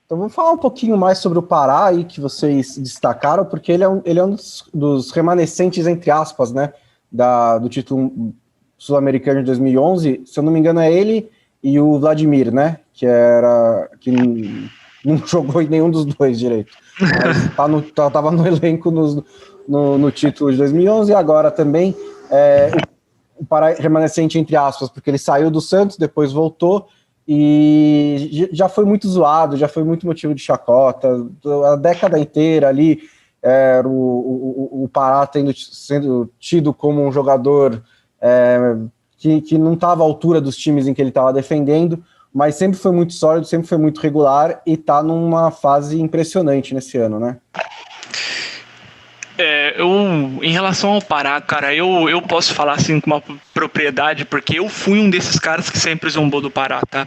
Então vamos falar um pouquinho mais sobre o Pará aí, que vocês destacaram, porque ele é um dos remanescentes, entre aspas, né, do título sul-americano de 2011. Se eu não me engano, é ele e o Vladimir, né, que não jogou em nenhum dos dois direito, mas tava no elenco no título de 2011 e agora também o Pará remanescente, entre aspas, porque ele saiu do Santos, depois voltou, e já foi muito zoado, já foi muito motivo de chacota, a década inteira ali, o Pará sendo tido como um jogador que não estava à altura dos times em que ele estava defendendo, mas sempre foi muito sólido, sempre foi muito regular, e está numa fase impressionante nesse ano, né? Em relação ao Pará, cara, eu posso falar assim com uma propriedade, porque eu fui um desses caras que sempre zombou do Pará, tá?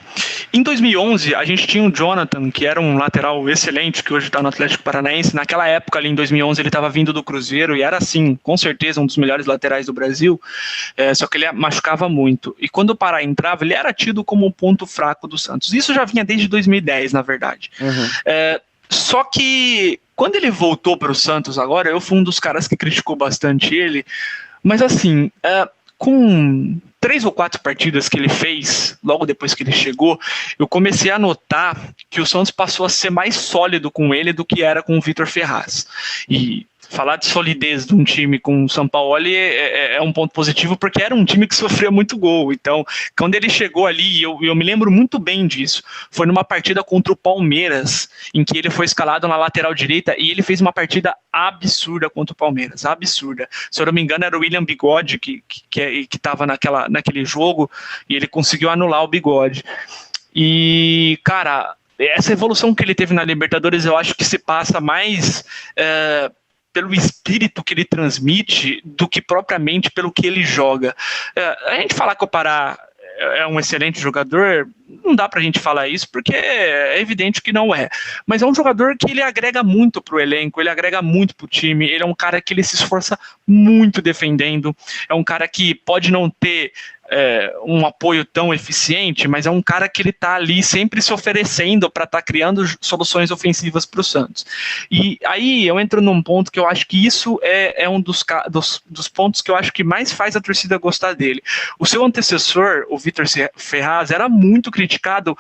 Em 2011, a gente tinha o Jonathan, que era um lateral excelente, que hoje tá no Atlético Paranaense. Naquela época, ali em 2011, ele estava vindo do Cruzeiro e era, assim, com certeza, um dos melhores laterais do Brasil, só que ele machucava muito. E quando o Pará entrava, ele era tido como o ponto fraco do Santos. Isso já vinha desde 2010, na verdade. Uhum. Só que quando ele voltou para o Santos agora, eu fui um dos caras que criticou bastante ele, mas assim, com 3 ou 4 partidas que ele fez, logo depois que ele chegou, eu comecei a notar que o Santos passou a ser mais sólido com ele do que era com o Vitor Ferraz. E falar de solidez de um time com o Sampaoli é um ponto positivo, porque era um time que sofria muito gol. Então, quando ele chegou ali, eu me lembro muito bem disso, foi numa partida contra o Palmeiras, em que ele foi escalado na lateral direita, e ele fez uma partida absurda contra o Palmeiras, absurda. Se eu não me engano, era o William Bigode que estava naquele jogo, e ele conseguiu anular o Bigode. E, cara, essa evolução que ele teve na Libertadores, eu acho que se passa mais pelo espírito que ele transmite do que propriamente pelo que ele joga. A gente falar que o Pará é um excelente jogador, não dá pra gente falar isso, porque é evidente que não é. Mas é um jogador que ele agrega muito pro elenco, ele agrega muito pro time, ele é um cara que ele se esforça muito defendendo, é um cara que pode não ter um apoio tão eficiente, mas é um cara que ele tá ali sempre se oferecendo para estar criando soluções ofensivas para o Santos. E aí eu entro num ponto que eu acho que isso é um dos pontos que eu acho que mais faz a torcida gostar dele. O seu antecessor, o Vitor Ferraz, era muito criticado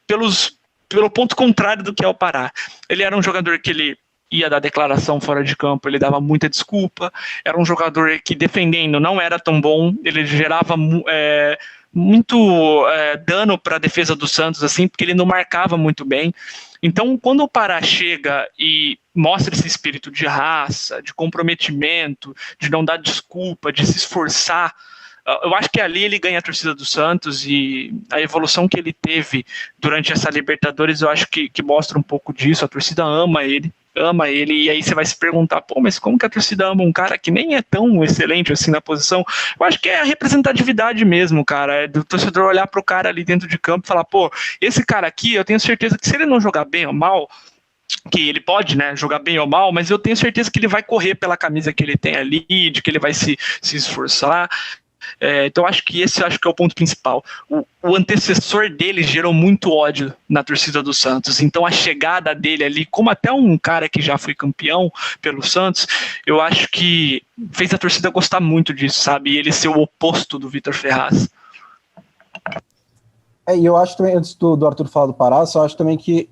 pelo ponto contrário do que é o Pará. Ele era um jogador que ele ia dar declaração fora de campo, ele dava muita desculpa, era um jogador que defendendo não era tão bom, ele gerava muito dano para a defesa do Santos, assim, porque ele não marcava muito bem. Então, quando o Pará chega e mostra esse espírito de raça, de comprometimento, de não dar desculpa, de se esforçar, eu acho que ali ele ganha a torcida do Santos, e a evolução que ele teve durante essa Libertadores, eu acho que mostra um pouco disso. A torcida ama ele, e aí você vai se perguntar, pô, mas como que a torcida ama um cara que nem é tão excelente assim na posição? Eu acho que é a representatividade mesmo, cara, é do torcedor olhar pro cara ali dentro de campo e falar, pô, esse cara aqui, eu tenho certeza que se ele não jogar bem ou mal, que ele pode, né, jogar bem ou mal, mas eu tenho certeza que ele vai correr pela camisa que ele tem ali, de que ele vai se esforçar. Então acho que esse é o ponto principal. O antecessor dele gerou muito ódio na torcida do Santos, então a chegada dele ali, como até um cara que já foi campeão pelo Santos, eu acho que fez a torcida gostar muito disso, sabe, e ele ser o oposto do Vitor Ferraz. E eu acho também, antes do Arthur falar do Pará, só acho também que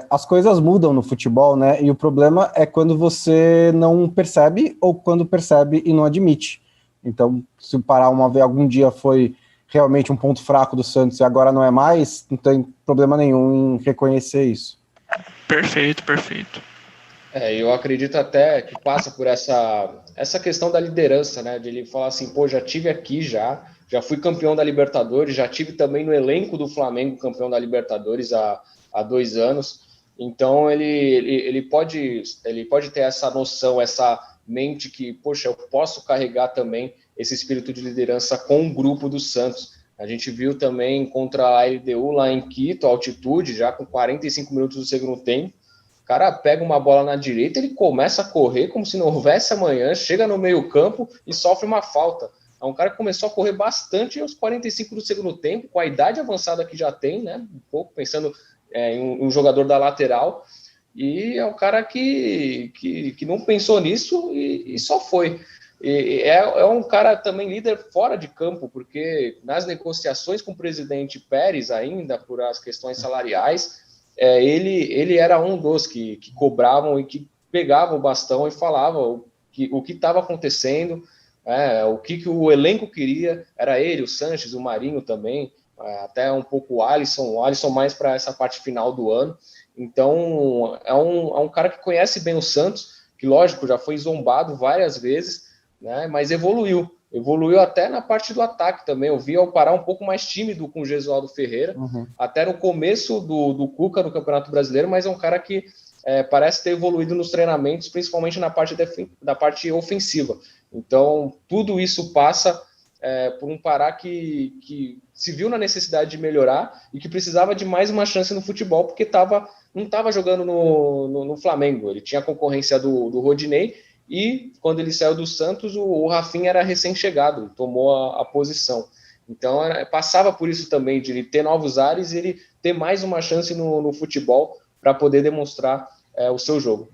as coisas mudam no futebol, né, e o problema é quando você não percebe, ou quando percebe e não admite. Então, se o Pará algum dia foi realmente um ponto fraco do Santos e agora não é mais, não tem problema nenhum em reconhecer isso. Perfeito. Eu acredito até que passa por essa questão da liderança, né? De ele falar assim, pô, já tive aqui, já fui campeão da Libertadores, já tive também no elenco do Flamengo campeão da Libertadores há 2 anos. Então ele pode ter essa noção, essa mente que, poxa, eu posso carregar também esse espírito de liderança com o grupo do Santos. A gente viu também contra a LDU lá em Quito, altitude, já com 45 minutos do segundo tempo. O cara pega uma bola na direita, ele começa a correr como se não houvesse amanhã, chega no meio campo e sofre uma falta. É um cara que começou a correr bastante aos 45 do segundo tempo, com a idade avançada que já tem, né? Um pouco pensando em um jogador da lateral, e é um cara que não pensou nisso e só foi. E é um cara também líder fora de campo, porque nas negociações com o presidente Pérez, ainda por as questões salariais, ele era um dos que cobravam e que pegavam o bastão e falavam o que estava acontecendo, o que o elenco queria. Era ele, o Sanches, o Marinho também, até um pouco o Alisson mais para essa parte final do ano. Então é um cara que conhece bem o Santos, que lógico já foi zombado várias vezes, né, mas evoluiu até na parte do ataque também. Eu vi o Pará um pouco mais tímido com o Gesualdo Ferreira, até no começo do Cuca no Campeonato Brasileiro, mas é um cara que parece ter evoluído nos treinamentos, principalmente na parte da parte ofensiva. Então tudo isso passa por um Pará que se viu na necessidade de melhorar e que precisava de mais uma chance no futebol, porque não estava jogando no Flamengo. Ele tinha a concorrência do Rodinei, e quando ele saiu do Santos, o Rafinha era recém-chegado, tomou a posição. Então passava por isso também, de ele ter novos ares e ele ter mais uma chance no futebol para poder demonstrar o seu jogo.